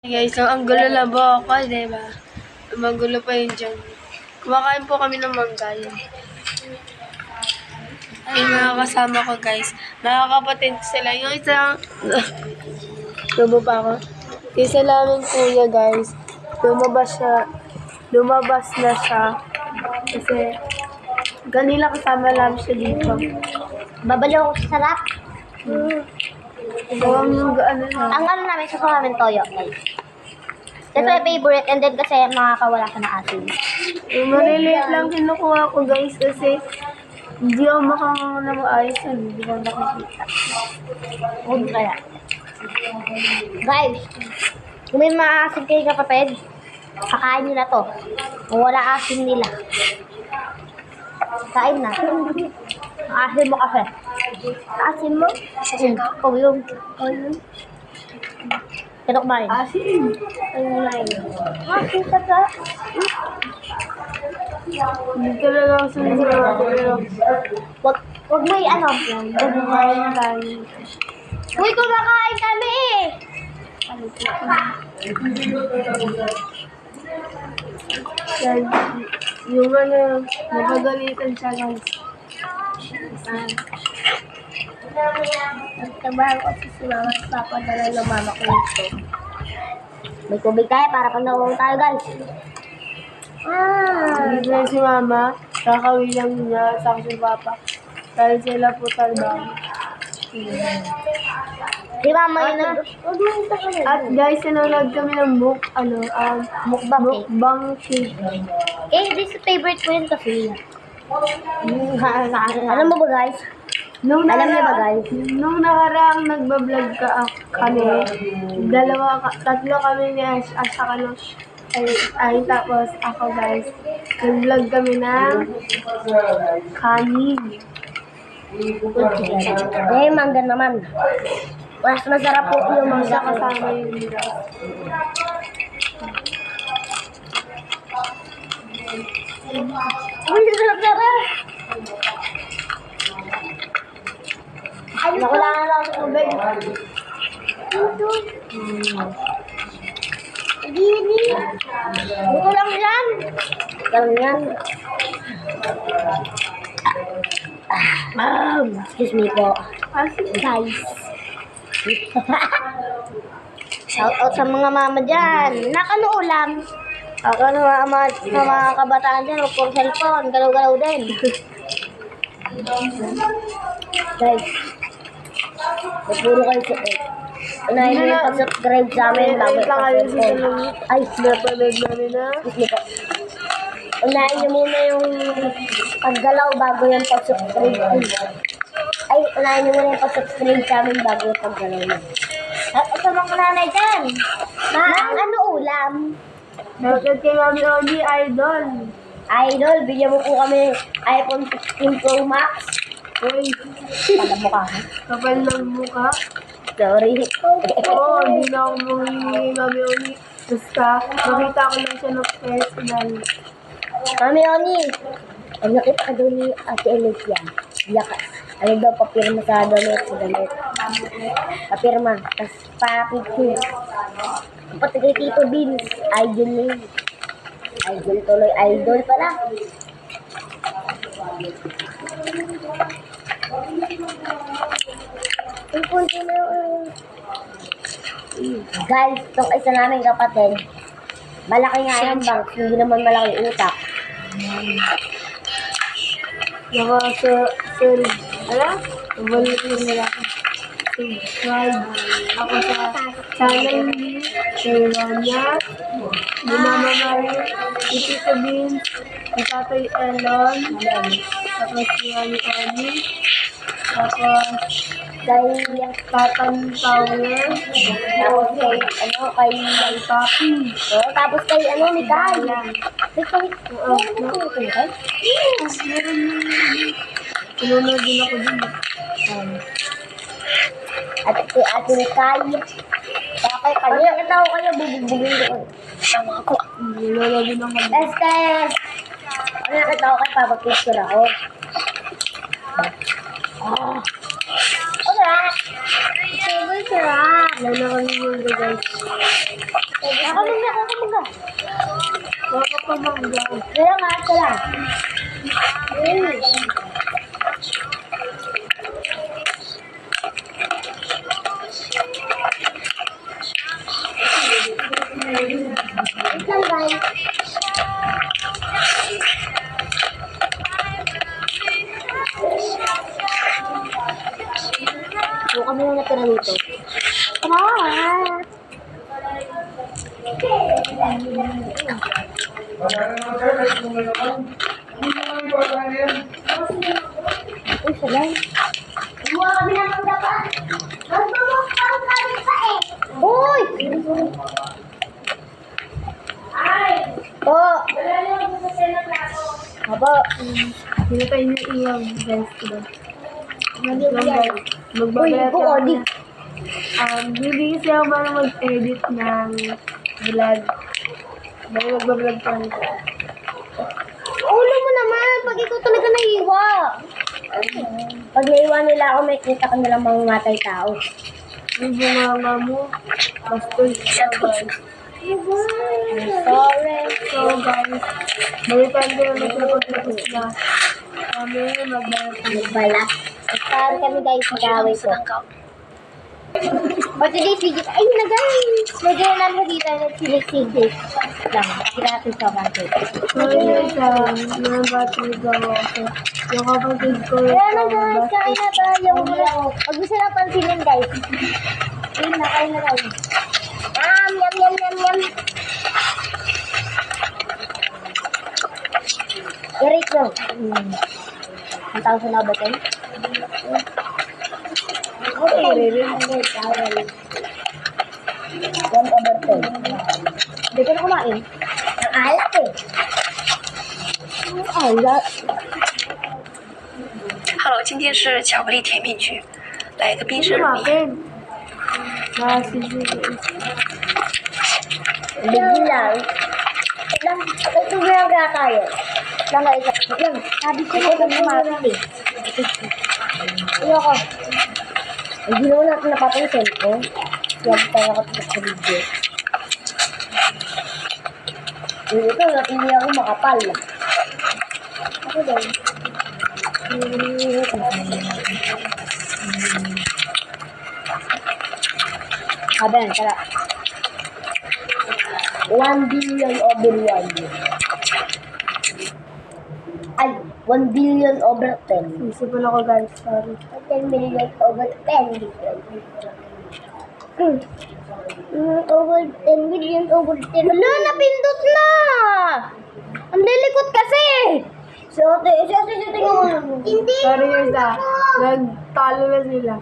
Guys, so ang gulo lang po ako, diba? Magulo pa yun dyan. Kumakain po kami ng mangga yun. Ay, mga kasama ko, guys. Nakakapatid sila. Yung isang... Tubo pa ako. Isa namin kuya, guys. Lumabas na siya. Kasi, ganila kasama lang siya dito. Babalaw ko sa sarap. So, ang ano na. Ang ano namin, sa namin toyo. That's my favorite. And then kasi makakawala ka ng asin. Yung maliliit lang kinukuha ko, guys. Kasi, hindi ako makakawala ng ayos. Hindi ko nakikita. Huwag kaya. Guys, kung may maasin kayo kapatid, kakain nyo na to. Kung wala asin nila. Kain na. Asin mo kasi. Asin mo? Oh, yun. Oh, yun. Kaya kumain. Asin. Ayun na yun. Asin ka ka. Hindi talaga ako sinasabi. Wag mo ano. Huwag mo kain tayo. Uy, kumakain kami eh. Yan. Yung ano, napagalitan siya, guys. Nagtabahan ko si mama at papa dala ng mama ko nito. May tubig tayo para pag nauwang tayo, guys. Hindi na si mama, kakawin lang niya sa si papa. Dahil sila po talaga. Si mama yung At guys, nanonood kami ng mukbang cake. mukbang cake. Eh, this favorite ko yun kasi. Alam mo ba, guys? Alam niyo ba, guys? Nung nakaraang nagbablog kami, tatlo kami ni Ash, tapos ako, guys. Nag-vlog kami ng kanin. Eh, mangga naman. Mas masarap po yung mangga Kasama yung rice. Uy, sarap-sarap! Nakulangan lang sa tubig. Ito. Gini. Buto lang yan. Lang yan. Excuse me po. Guys. Shout out sa mga mama dyan. Nakano ulam? Ako na mga kabataan dyan, huwag pong cellphone, galaw-galaw din. Guys, magpuro kayo sa unahin mo yung pag-subscribe sa amin bago pag-cellphone. Ay, Napanood namin na. excuse me po. Unahin nyo muna yung paggalaw bago yung pag-subscribe. Ay, unahin nyo muna yung pag-subscribe sa amin bago yung paggalaw nyo. At sa mga nanay dyan, ano ulam? Shoutout kay Mami Oli, idol. Idol, bigyan mo po kami iPhone 16 Pro Max. Uy, Pala mo ka, ha? kapal ng mukha. Sorry. Oo, hindi na ako mangingi kay Mami Oli. Basta, makita ko lang siya ng personal. Mami Oni, ang nakita ka doon ni Ate Alicia. Yaka. Ano daw, papirma sa donate sa donate. Papirma. Tapos pa-picture. Pati kay Tito Beans. Idol na yun. Idol tuloy. Idol pala. Ang punto na yun. Guys, itong isa namin kapatid. Malaki nga yung bank. Hindi naman malaki yung utak. Balik mo nila ako. Subscribe ako sa channel ni Ronya, ni Mama Mari, ni Tita Beans, ni Tatay Elon, tapos si Mami Oli, tapos Dahil Tatan Power, tapos kay, kay Papi. tapos kay, ni Kai. Wait, Pinunod din ako din. At kay Ate ni Kai. Kaya kanya, kita ko kayo, bubugbugin ko. Tama ako. Pinunod din ako. Estes! Ano nakita ko kay Papa Picture ako? Sarap! Sarap! Lalo kami yung guys. mangga. Baka pa mangga. Kaya nga, ito lang. Wait lang, guys. So, kami lang natira dito. Tara! Uy, salay. Buwa kami ng mangga pa. Magmamok pa ang kami pa eh. Uy! Ay! Po! Aba. Pinatay niyo iyang guys ko doon. Uy, Magbabalat po, Odi. Hindi kasi ako marunong mag-edit ng vlog. Dahil magbablog pa nito. Ulo mo naman, pag ikaw talaga naiiwa. Pag naiiwa nila ako, may kita ka nilang mangungatay tao. Yung bunganga mo, bastol siya guys. Sorry. So guys, balikan ko na sila pagtapos na. Kami magbalat na. Bala. Saan kami guys, mag-away ko. For today's video, ayun na guys. Medyo na namin dito na sinig-sinig lang. Kira natin sa market. So yun sa mga battery gawa ko. Yung kapatid ko Kaya na guys, kain na tayo. Huwag gusto lang pansinin guys. Ayun na, kain na tayo. Yum, yum, yum, yum. I-rate nyo. 1,000 na ba tayo? Okay, i-rate. 1/10. Hindi ka na kumain. Ang alat eh. Ang alat. Hello，今天是巧克力甜品区，来个冰生乳蜜。 Kumain. Masisisi. Bigyan lang. Lang, ito na kaya tayo. Lang guys. Lang, sabi ko na kumapit eh. Ayoko. Hindi naman natin napapansin ko. Yan tayo nakatapos sa video. Ito, hindi ako makapal. Ako din. Aben, tara. 1 billion over 1. Ay, 1 billion over 10. Isipin ako guys, sorry. 10 million over 10 billion. Over 10 million over 10. Wala, napindot na! Ang lilikot kasi! So, tingnan mo. Hindi. Sorry guys nagtalo na sila.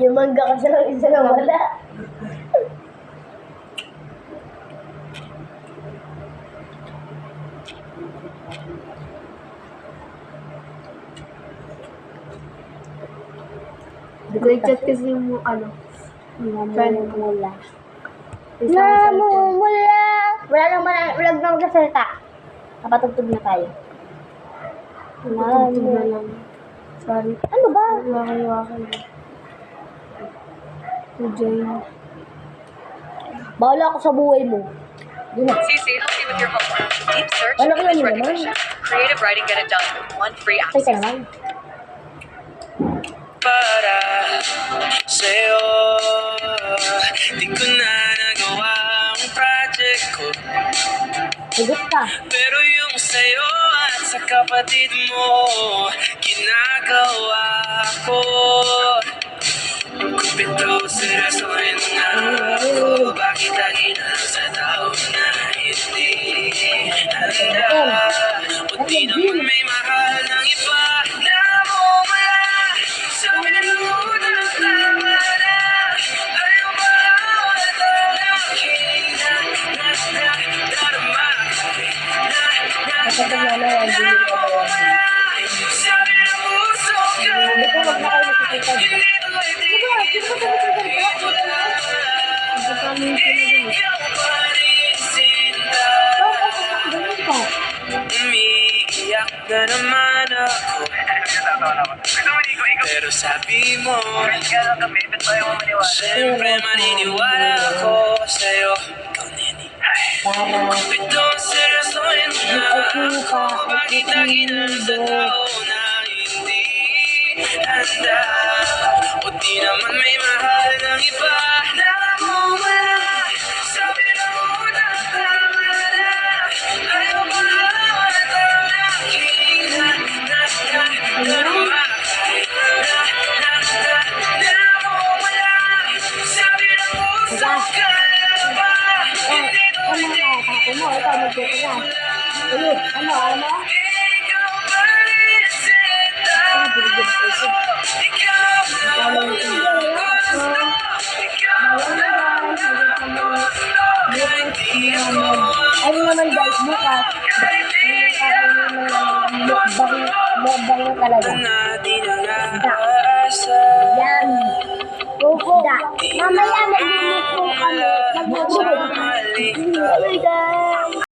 Yung mangga kasi lang isa na wala. Nag-chat kasi yung Namumula. Isang Namumula! Wala nang magsasalita. Napatugtog na tayo. Natutog na lang. Sorry. Ano ba? Wakay-wakay. Si Jane. Bahala ako sa buhay mo. Di na. CC helps you with your homework. Deep search, Wala ko image yun recognition, creative writing, get it done with one free app. Patay ka naman. Para sa'yo, di ko na nagawa ang project ko. Sagot ka. Pero yung sa'yo at sa kapatid mo, ginagawa ko. Kumpito, seryosohin nga ako. Bakit lagi na lang sa tao na hindi handa? O di naman may mahal ng iba na bumala. Sabi na muna ng tama na. Ayaw ba wala tayong hina? Darama. Kapag na ang bilhin ko na yan. Sabi na puso ka. Hindi ko wag na kayo nakikita. Hindi ko itigil. Ikaw pa rin sinta. Ganun ka. Umiiyak na naman ako. Pero sabi mo, siyempre maniniwala ako sa'yo. Ikaw na para Ito ang seryosohin na ako. Bakit lagi na lang sa tao na hindi handa? O di naman may mahal ng iba na mawala. Sabi na muna tama na. Ayaw ko na ito ang aking darama. Mawala. Sabi na puso ka na ba? Hindi to hindi ako mo, ikaw magtutula. Ulit, ano? ikaw pa rin sinta. Ikaw lang ang gusto. Ikaw lang ang gusto. Kahit di ako Ano naman guys, bukas, mukbang na talaga. natin ang aasa. Yan. Isda. Mamaya magluluto kami. Sa mali. Magluluto.